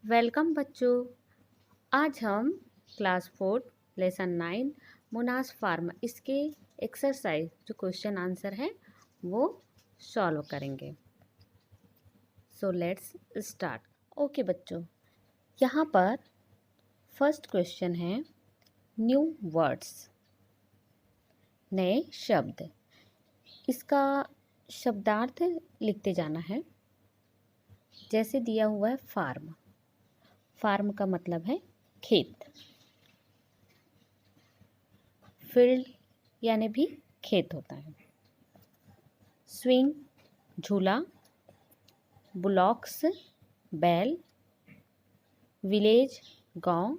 Welcome बच्चों। आज हम क्लास 4 लेसन 9 मुनास फार्म इसके एक्सरसाइज जो क्वेश्चन आंसर है वो सॉल्व करेंगे। So let's start. ओके बच्चों, यहाँ पर फर्स्ट क्वेश्चन है न्यू वर्ड्स, नए शब्द। इसका शब्दार्थ लिखते जाना है। जैसे दिया हुआ है फार्म, फार्म का मतलब है खेत। फील्ड यानी भी खेत होता है। स्विंग झूला, बुलॉक्स बैल, विलेज गांव,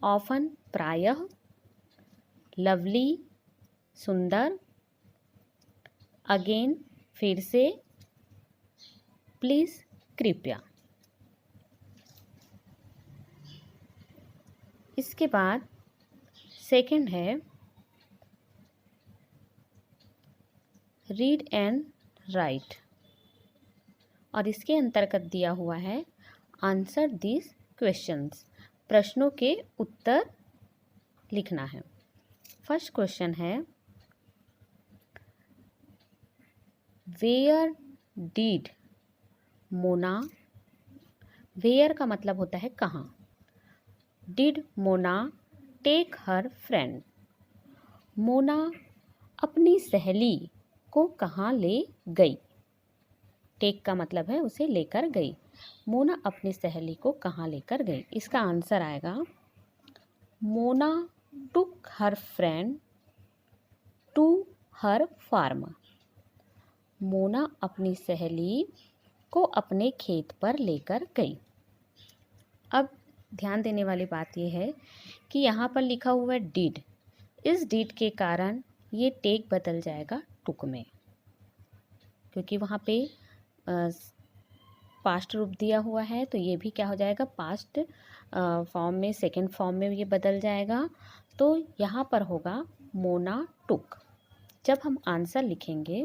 ऑफन प्रायः, लवली सुंदर, अगेन फिर से, प्लीज कृपया। इसके बाद सेकंड है रीड एंड राइट, और इसके अंतर्गत दिया हुआ है आंसर दिस क्वेश्चंस, प्रश्नों के उत्तर लिखना है। फर्स्ट क्वेश्चन है वेयर डिड मोना, वेयर का मतलब होता है कहाँ। Did Mona take her friend, Mona अपनी सहेली को कहाँ ले गई। टेक का मतलब है उसे लेकर गई। मोना अपनी सहेली को कहाँ लेकर गई। इसका आंसर आएगा Mona took her friend to her farm, Mona अपनी सहेली को अपने खेत पर लेकर गई। अब ध्यान देने वाली बात यह है कि यहाँ पर लिखा हुआ है डिड, इस डिड के कारण ये टेक बदल जाएगा टुक में, क्योंकि वहाँ पे पास्ट रूप दिया हुआ है, तो ये भी क्या हो जाएगा पास्ट फॉर्म में, सेकंड फॉर्म में ये बदल जाएगा। तो यहाँ पर होगा मोना टुक। जब हम आंसर लिखेंगे,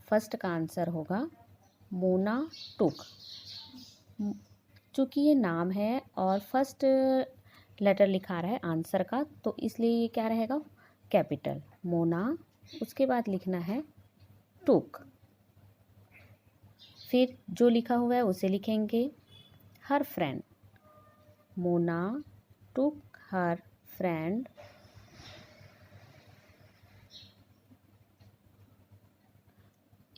फर्स्ट का आंसर होगा मोना टुक। चूँकि ये नाम है और फर्स्ट लेटर लिखा रहा है आंसर का, तो इसलिए ये क्या रहेगा कैपिटल मोना। उसके बाद लिखना है टुक, फिर जो लिखा हुआ है उसे लिखेंगे हर friend, Mona took her friend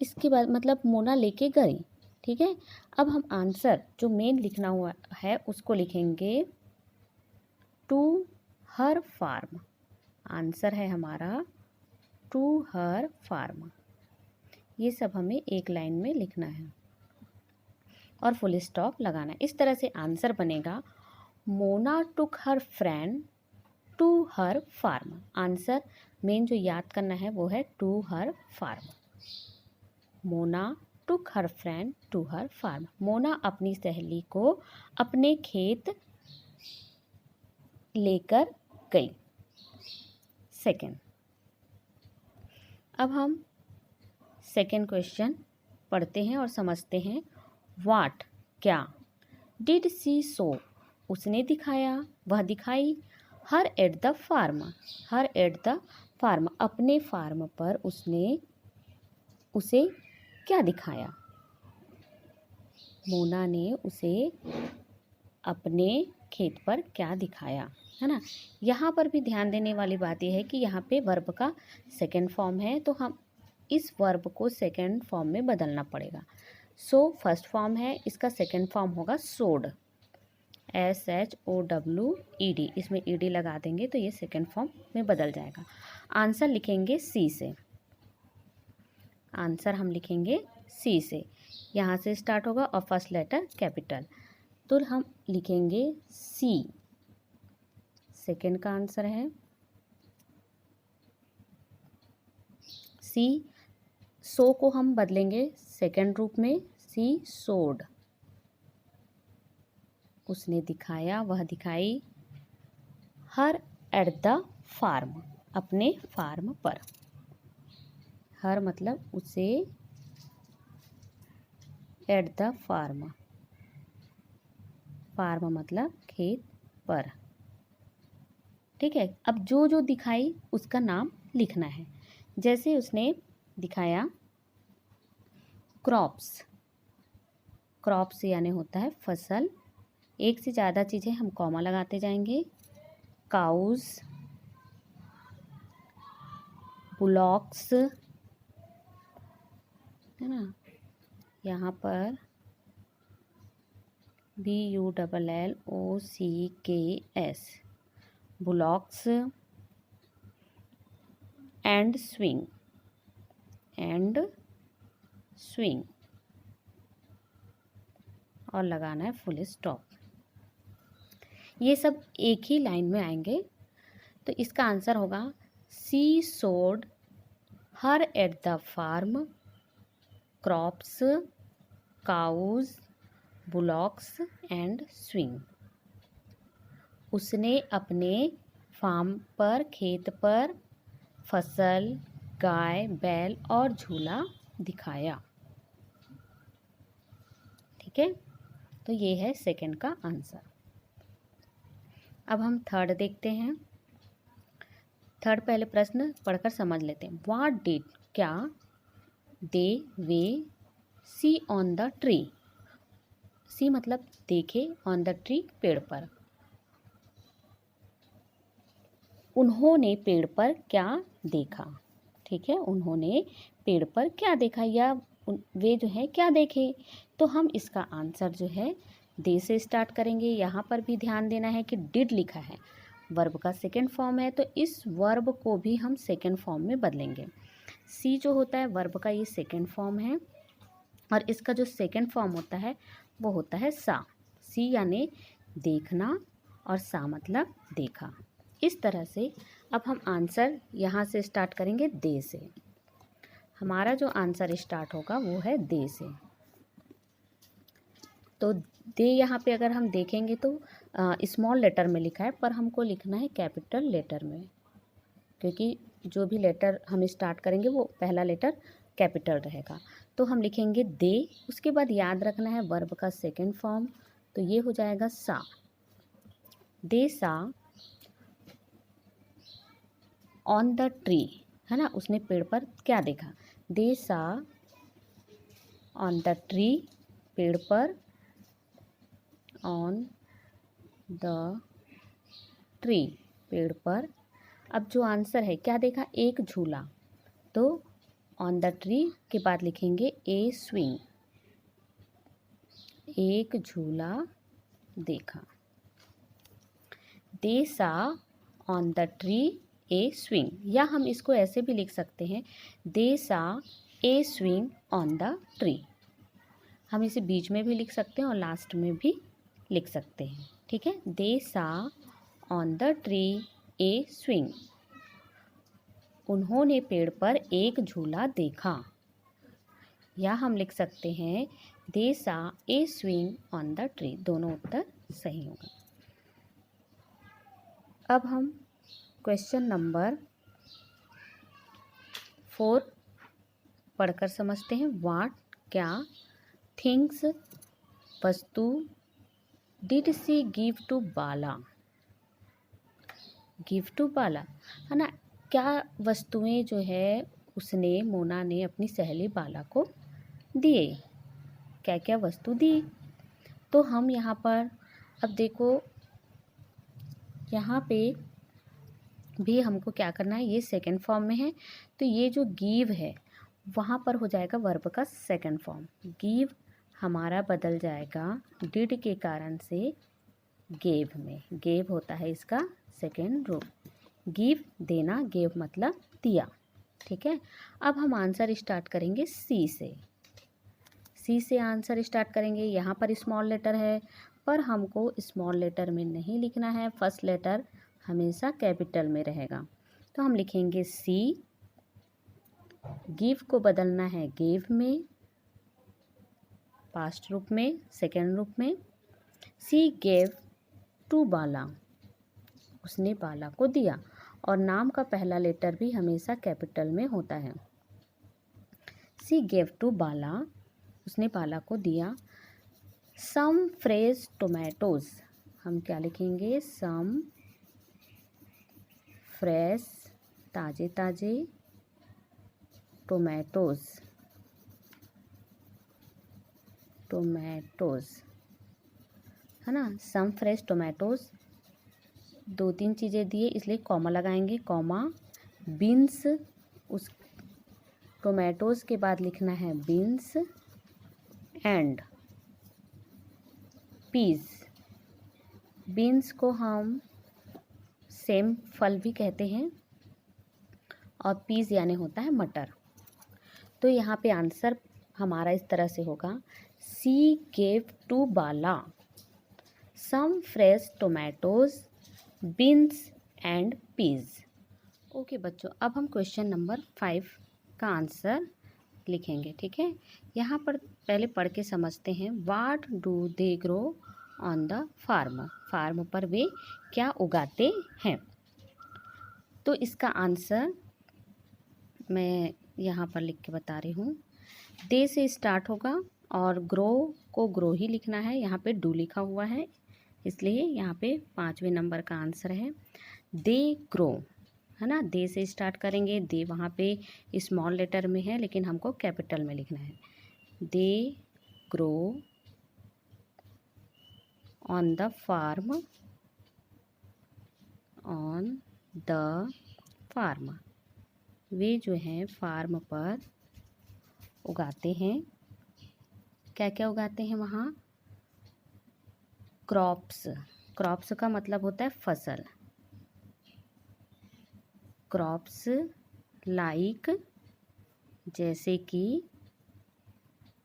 इसके बाद मतलब मोना लेके गई। ठीक है, अब हम आंसर जो मेन लिखना हुआ है उसको लिखेंगे टू हर फार्म। आंसर है हमारा टू हर फार्म। ये सब हमें एक लाइन में लिखना है और फुल स्टॉप लगाना है। इस तरह से आंसर बनेगा Mona took her friend to her farm. Answer main जो याद करना है वो है to her farm. Mona took her friend to her farm, Mona अपनी सहेली को अपने खेत लेकर गई। सेकंड, अब हम सेकंड क्वेश्चन पढ़ते हैं और समझते हैं। व्हाट क्या, डिड सी सो उसने दिखाया, वह दिखाई, her at the farm, her at the farm अपने फार्म पर उसने उसे क्या दिखाया। मोना ने उसे अपने खेत पर क्या दिखाया, है ना। यहाँ पर भी ध्यान देने वाली बात यह है कि यहाँ पे वर्ब का सेकंड फॉर्म है, तो हम इस वर्ब को सेकंड फॉर्म में बदलना पड़ेगा। सो फर्स्ट फॉर्म है, इसका सेकंड फॉर्म होगा सोड, SHOWED। इसमें ED लगा देंगे तो ये सेकंड फॉर्म में बदल जाएगा। आंसर लिखेंगे सी से, आंसर हम लिखेंगे सी से। यहाँ से स्टार्ट होगा और फर्स्ट लेटर कैपिटल, तो हम लिखेंगे सी। सेकंड का आंसर है सी। सो को हम बदलेंगे सेकंड रूप में, सी सोड, उसने दिखाया, वह दिखाई, हर एट द फार्म अपने फार्म पर, हर मतलब उसे, एट द फार्म फार्म मतलब खेत पर। ठीक है, अब जो जो दिखाई उसका नाम लिखना है। जैसे उसने दिखाया क्रॉप्स, क्रॉप्स यानी होता है फसल। एक से ज़्यादा चीज़ें हम कॉमा लगाते जाएंगे। काउज, बुलॉक्स, है ना, यहाँ पर BULLOCKS, bullocks, and swing, and swing, और लगाना है फुल स्टॉप। ये सब एक ही लाइन में आएंगे, तो इसका आंसर होगा she showed her at the farm crops, cows, bullocks and swing. उसने अपने फार्म पर, खेत पर फसल, गाय, बैल और झूला दिखाया। ठीक है, तो ये है सेकंड का आंसर। अब हम थर्ड देखते हैं। थर्ड पहले प्रश्न पढ़कर समझ लेते हैं। व्हाट डिड, क्या, दे, वे, सी ऑन द ट्री, सी मतलब देखे, ऑन द ट्री पेड़ पर, उन्होंने पेड़ पर क्या देखा। ठीक है, उन्होंने पेड़ पर क्या देखा, या वे जो है क्या देखे। तो हम इसका आंसर जो है दे से स्टार्ट करेंगे। यहाँ पर भी ध्यान देना है कि डिड लिखा है, वर्ब का सेकंड फॉर्म है, तो इस वर्ब को भी हम सेकंड फॉर्म में बदलेंगे। सी जो होता है वर्ब का ये सेकंड फॉर्म है, और इसका जो सेकंड फॉर्म होता है वो होता है सा। सी यानी देखना और सा मतलब देखा। इस तरह से अब हम आंसर यहाँ से स्टार्ट करेंगे दे से। हमारा जो आंसर स्टार्ट होगा वो है दे से। तो दे यहाँ पे अगर हम देखेंगे तो स्मॉल लेटर में लिखा है, पर हमको लिखना है कैपिटल लेटर में, क्योंकि जो भी लेटर हम स्टार्ट करेंगे वो पहला लेटर कैपिटल रहेगा। तो हम लिखेंगे दे, उसके बाद याद रखना है वर्ब का सेकंड फॉर्म, तो ये हो जाएगा सा। दे सा ऑन द ट्री, है ना, उसने पेड़ पर क्या देखा। दे सा ऑन द ट्री, पेड़ पर, ऑन द ट्री, पेड़ पर। अब जो आंसर है क्या देखा, एक झूला, तो ऑन द ट्री के बाद लिखेंगे ए स्विंग, एक झूला देखा। दे सा on the tree A swing, या हम इसको ऐसे भी लिख सकते हैं, दे सा ए स्विंग ऑन द ट्री। हम इसे बीच में भी लिख सकते हैं और लास्ट में भी लिख सकते हैं। ठीक है, दे सा on the tree A swing, उन्होंने पेड़ पर एक झूला देखा। या हम लिख सकते हैं दे सा ए स्विंग ऑन द ट्री, दोनों उत्तर सही होगा। अब हम क्वेश्चन नंबर 4 पढ़कर समझते हैं। व्हाट क्या, थिंग्स वस्तु, did she give to Bala, give to Bala, है ना, क्या वस्तुएं जो है उसने, मोना ने अपनी सहेली बाला को दिए, क्या क्या वस्तु दी। तो हम यहाँ पर अब देखो, यहाँ पे भी हमको क्या करना है, ये सेकंड फॉर्म में है, तो ये जो गिव है वहाँ पर हो जाएगा वर्ब का सेकंड फॉर्म। गिव हमारा बदल जाएगा डिड के कारण से गेव में, गेव होता है इसका सेकंड रूप। गिव देना, गेव मतलब दिया। ठीक है, अब हम आंसर स्टार्ट करेंगे सी से। सी से आंसर स्टार्ट करेंगे। यहाँ पर स्मॉल लेटर है, पर हमको स्मॉल लेटर में नहीं लिखना है, फर्स्ट लेटर हमेशा कैपिटल में रहेगा। तो हम लिखेंगे सी, गिव को बदलना है गेव में, पास्ट रूप में, सेकेंड रूप में। सी गेव टू बाला, उसने बाला को दिया, और नाम का पहला लेटर भी हमेशा कैपिटल में होता है। सी गेव टू बाला, उसने बाला को दिया। सम फ्रेश टोमेटोज, हम क्या लिखेंगे, सम फ्रेश ताज़े ताज़े टोमेटोज, टोमेटोज है ना। सम फ्रेश टोमेटोज, दो तीन चीज़ें दिए इसलिए कॉमा लगाएंगे, कॉमा बीन्स, उस टोमेटोज के बाद लिखना है बीन्स एंड पीस। बीन्स को हम सेम फल भी कहते हैं और पीस यानी होता है मटर। तो यहाँ पे आंसर हमारा इस तरह से होगा, she gave to Bala some fresh tomatoes, beans and peas. Okay बच्चों, अब हम क्वेश्चन नंबर 5 का आंसर लिखेंगे। ठीक है, यहाँ पर पहले पढ़ के समझते हैं। What do they grow on the farm, farm पर वे क्या उगाते हैं। तो इसका आंसर मैं यहाँ पर लिख के बता रही हूँ। दे से स्टार्ट होगा और ग्रो को ग्रो ही लिखना है, यहाँ पे डू लिखा हुआ है इसलिए यहाँ पे 5वें नंबर का आंसर है दे ग्रो, है ना। दे से स्टार्ट करेंगे, दे वहाँ पे स्मॉल लेटर में है लेकिन हमको कैपिटल में लिखना है। They grow on the farm, on the farm, वे जो हैं फार्म पर उगाते हैं। क्या क्या उगाते हैं वहाँ, क्रॉप्स, क्रॉप्स का मतलब होता है फसल। क्रॉप्स लाइक, जैसे कि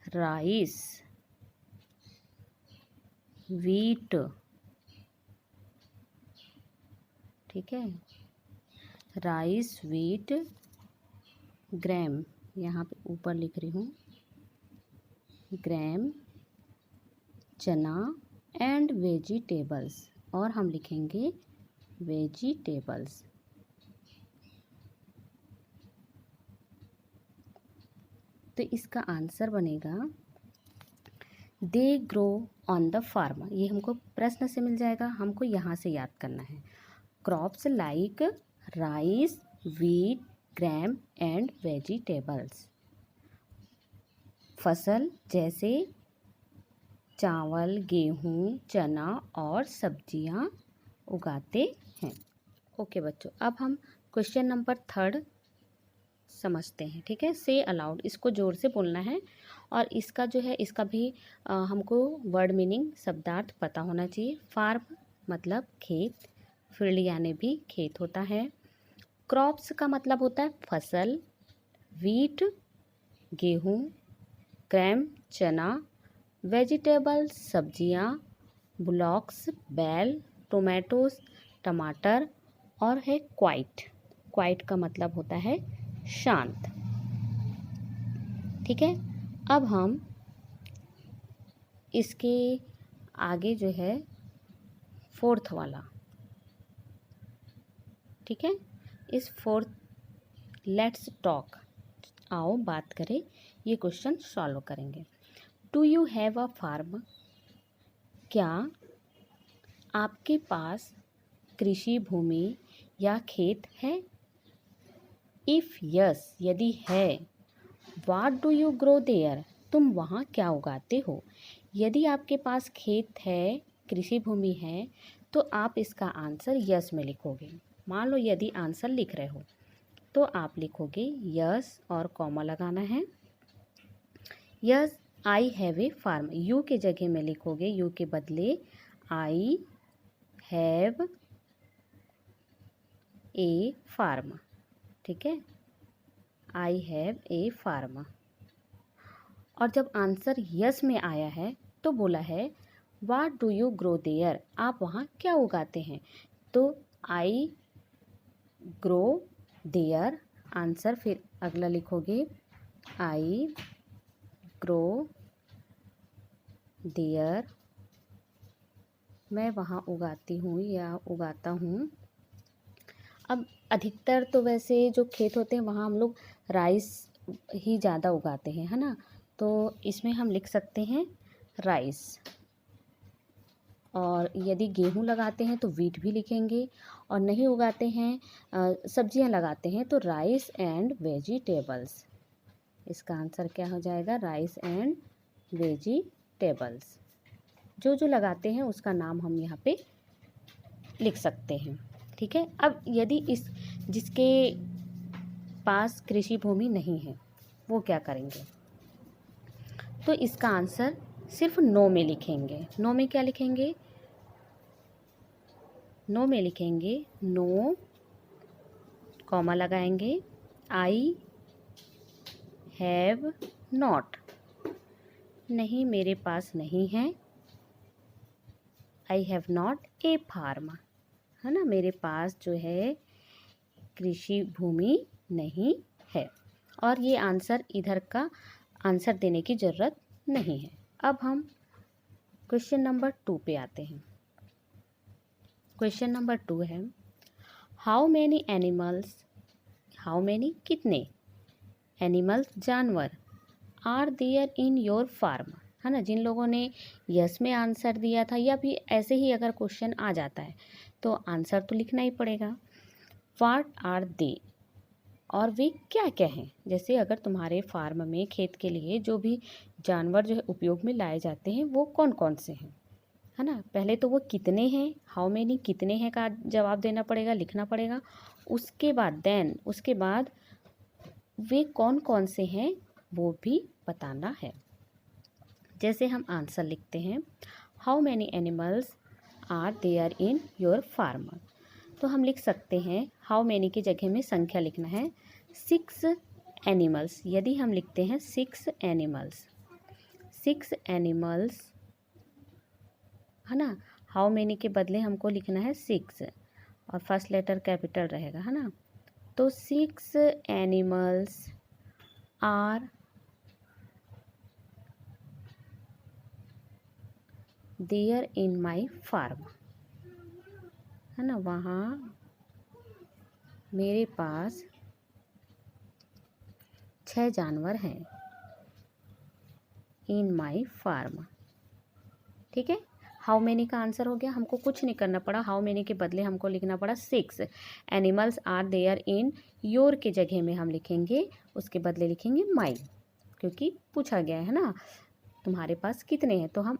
राइस, वीट, ठीक है, राइस, वीट, ग्रैम, यहाँ पे ऊपर लिख रही हूँ ग्रैम, चना एंड वेजिटेबल्स, और हम लिखेंगे वेजिटेबल्स। तो इसका आंसर बनेगा they grow on the farm. ये हमको प्रश्न से मिल जाएगा, हमको यहाँ से याद करना है। Crops like rice, wheat, gram and vegetables, फसल जैसे चावल, गेहूँ, चना और सब्जियां उगाते हैं। ओके बच्चों, अब हम क्वेश्चन नंबर 3 समझते हैं। ठीक है, से अलाउड, इसको ज़ोर से बोलना है और इसका जो है इसका भी हमको वर्ड मीनिंग, शब्दार्थ पता होना चाहिए। फार्म मतलब खेत, फील्ड यानी भी खेत होता है। क्रॉप्स का मतलब होता है फसल, वीट गेहूँ, ग्रैम चना, वेजिटेबल सब्जियां, ब्लॉक्स बैल, टोमेटोज टमाटर, और है क्वाइट, क्वाइट का मतलब होता है शांत। ठीक है, अब हम इसके आगे जो है 4th वाला, ठीक है, इस 4th लेट्स टॉक, आओ बात करें, ये क्वेश्चन सॉल्व करेंगे। Do you have a farm, क्या आपके पास कृषि भूमि या खेत है। इफ़ यस, यदि है, what do you grow there, तुम वहाँ क्या उगाते हो। यदि आपके पास खेत है, कृषि भूमि है, तो आप इसका आंसर यस में लिखोगे। मान लो यदि आंसर लिख रहे हो तो आप लिखोगे यस और कॉमा लगाना है। Yes I have a farm, you के जगह में लिखोगे, यू के बदले आई हैव ए फार्म। ठीक है, आई हैव ए फार्म। और जब आंसर यस में आया है तो बोला है what do you grow there, आप वहाँ क्या उगाते हैं। तो आई ग्रो देयर, आंसर फिर अगला लिखोगे आई ग्रो देयर, मैं वहाँ उगाती हूँ या उगाता हूँ। अब अधिकतर तो वैसे जो खेत होते हैं वहाँ हम लोग राइस ही ज़्यादा उगाते हैं, है ना। तो इसमें हम लिख सकते हैं राइस। और यदि गेहूँ लगाते हैं तो वीट भी लिखेंगे, और नहीं उगाते हैं, सब्जियां लगाते हैं तो राइस एंड वेजिटेबल्स। इसका आंसर क्या हो जाएगा? Rice and vegetables. जो जो लगाते हैं उसका नाम हम यहाँ पे लिख सकते हैं। ठीक है। अब यदि इस जिसके पास कृषि भूमि नहीं है वो क्या करेंगे? तो इसका आंसर सिर्फ नो में लिखेंगे। नो में क्या लिखेंगे? नो में लिखेंगे नो, कॉमा लगाएंगे, आई हैव नॉट, नहीं मेरे पास नहीं है, I have not a farm, है ना, मेरे पास जो है कृषि भूमि नहीं है। और ये आंसर, इधर का आंसर देने की ज़रूरत नहीं है। अब हम क्वेश्चन नंबर 2 पे आते हैं। क्वेश्चन नंबर 2 है, how many animals, how many कितने, एनिमल्स जानवर, are there in your farm, है ना। जिन लोगों ने यस में आंसर दिया था, या भी ऐसे ही अगर क्वेश्चन आ जाता है तो आंसर तो लिखना ही पड़ेगा। व्हाट आर दे, और वे क्या क्या हैं। जैसे अगर तुम्हारे फार्म में, खेत के लिए जो भी जानवर जो है उपयोग में लाए जाते हैं वो कौन कौन से हैं, है ना। पहले तो वो कितने हैं, हाउ मेनी कितने हैं का जवाब देना पड़ेगा, लिखना पड़ेगा। उसके बाद उसके बाद वे कौन कौन से हैं वो भी बताना है। जैसे हम आंसर लिखते हैं, how many animals are there in your farm, तो हम लिख सकते हैं हाउ मैनी की जगह में संख्या लिखना है 6 एनिमल्स। यदि हम लिखते हैं 6 एनिमल्स, 6 एनिमल्स, है ना। हाउ मैनी के बदले हमको लिखना है 6, और फर्स्ट लेटर कैपिटल रहेगा, है ना। तो 6 animals are there in my farm, है ना। वहाँ मेरे पास 6 जानवर हैं इन माई फार्म। ठीक है। हाउ मेनी का आंसर हो गया, हमको कुछ नहीं करना पड़ा। हाउ मेनी के बदले हमको लिखना पड़ा 6 animals are there in your के जगह में हम लिखेंगे, उसके बदले लिखेंगे माई, क्योंकि पूछा गया है ना तुम्हारे पास कितने हैं, तो हम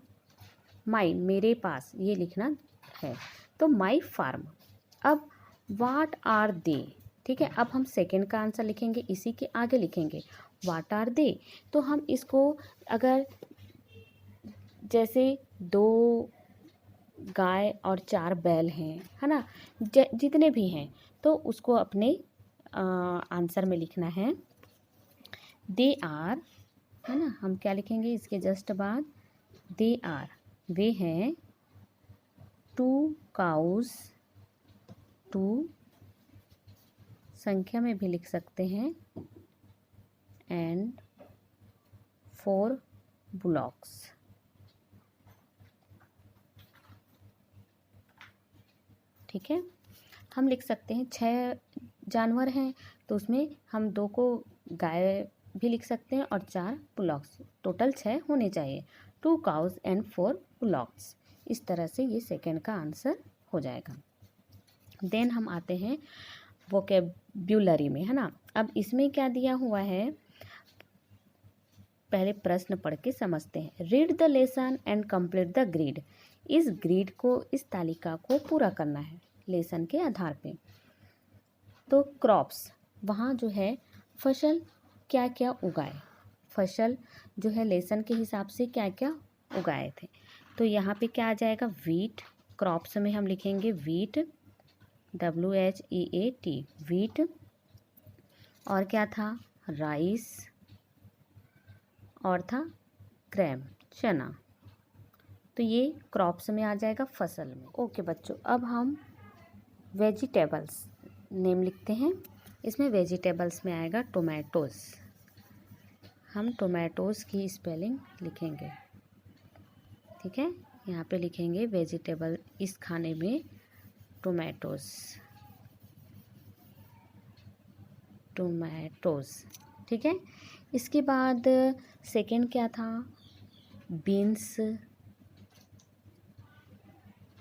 माई, मेरे पास, ये लिखना है। तो माई फार्म। अब वाट आर दे, ठीक है। अब हम सेकेंड का आंसर लिखेंगे, इसी के आगे लिखेंगे वाट आर दे। तो हम इसको, अगर जैसे 2 गाय और 4 बैल हैं, है ना, जितने भी हैं, तो उसको अपने आंसर में लिखना है दे आर, है ना। हम क्या लिखेंगे इसके जस्ट बाद, दे आर, वे हैं 2 काउस, 2 संख्या में भी लिख सकते हैं, एंड 4 बुलॉक्स। ठीक है। हम लिख सकते हैं 6 जानवर हैं तो उसमें हम 2 को गाय भी लिख सकते हैं और 4 बुलॉक्स, टोटल 6 होने चाहिए, 2 काउज एंड 4 बुलॉक्स। इस तरह से ये सेकेंड का आंसर हो जाएगा। देन हम आते हैं वोकेब्युलरी में, है ना। अब इसमें क्या दिया हुआ है, पहले प्रश्न पढ़ के समझते हैं। Read the lesson and complete the grid, इस ग्रिड को, इस तालिका को पूरा करना है लेसन के आधार पे। तो क्रॉप्स, वहाँ जो है फसल क्या क्या उगाए, फसल जो है लेसन के हिसाब से क्या क्या उगाए थे। तो यहाँ पे क्या आ जाएगा, वीट, क्रॉप्स में हम लिखेंगे वीट, WHEAT, वीट। और क्या था, राइस, और था ग्रैम, चना। तो ये क्रॉप्स में आ जाएगा, फसल में। ओके बच्चों, अब हम वेजिटेबल्स नेम लिखते हैं। इसमें वेजिटेबल्स में आएगा टोमेटोज़, हम टोमेटोज़ की स्पेलिंग लिखेंगे। ठीक है, यहाँ पे लिखेंगे वेजिटेबल, इस खाने में टोमेटोज़, टोमेटोज़। ठीक है। इसके बाद सेकंड क्या था, बीन्स,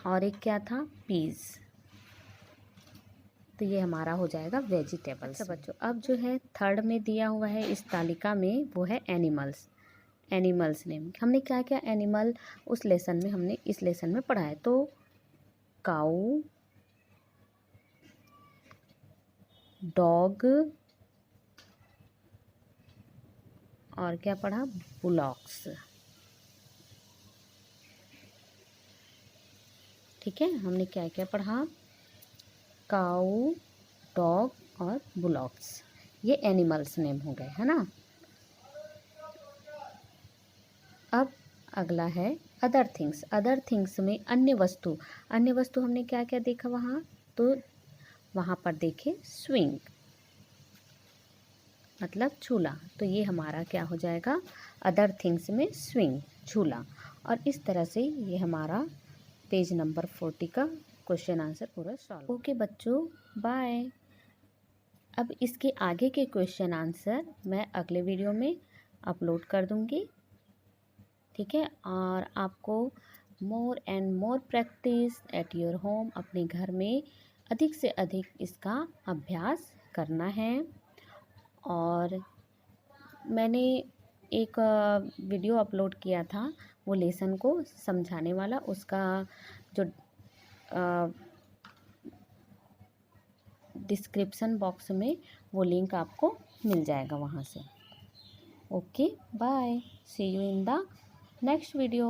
और एक क्या था, पीस। तो ये हमारा हो जाएगा वेजिटेबल्स। अच्छा बच्चों, अब जो है थर्ड में दिया हुआ है इस तालिका में, वो है एनिमल्स। एनिमल्स नेम हमने क्या क्या एनिमल उस लेसन में, हमने इस लेसन में पढ़ा है। तो काऊ, डॉग, और क्या पढ़ा, बुलॉक्स। ठीक है, हमने क्या क्या पढ़ा, काऊ, डॉग और बुलॉक्स, ये एनिमल्स नेम हो गए, है ना। अब अगला है अदर थिंग्स। अदर थिंग्स में अन्य वस्तु। अन्य वस्तु हमने क्या क्या देखा वहाँ, तो वहाँ पर देखे स्विंग मतलब झूला। तो ये हमारा क्या हो जाएगा, अदर थिंग्स में स्विंग, झूला। और इस तरह से ये हमारा पेज नंबर 40 का क्वेश्चन आंसर पूरा सॉल्व। ओके बच्चों, बाय। अब इसके आगे के क्वेश्चन आंसर मैं अगले वीडियो में अपलोड कर दूँगी। ठीक है, और आपको more and more practice at your home, अपने घर में अधिक से अधिक इसका अभ्यास करना है। और मैंने एक वीडियो अपलोड किया था वो लेसन को समझाने वाला, उसका जो डिस्क्रिप्शन बॉक्स में वो लिंक आपको मिल जाएगा वहाँ से। Okay bye, see you in the next video.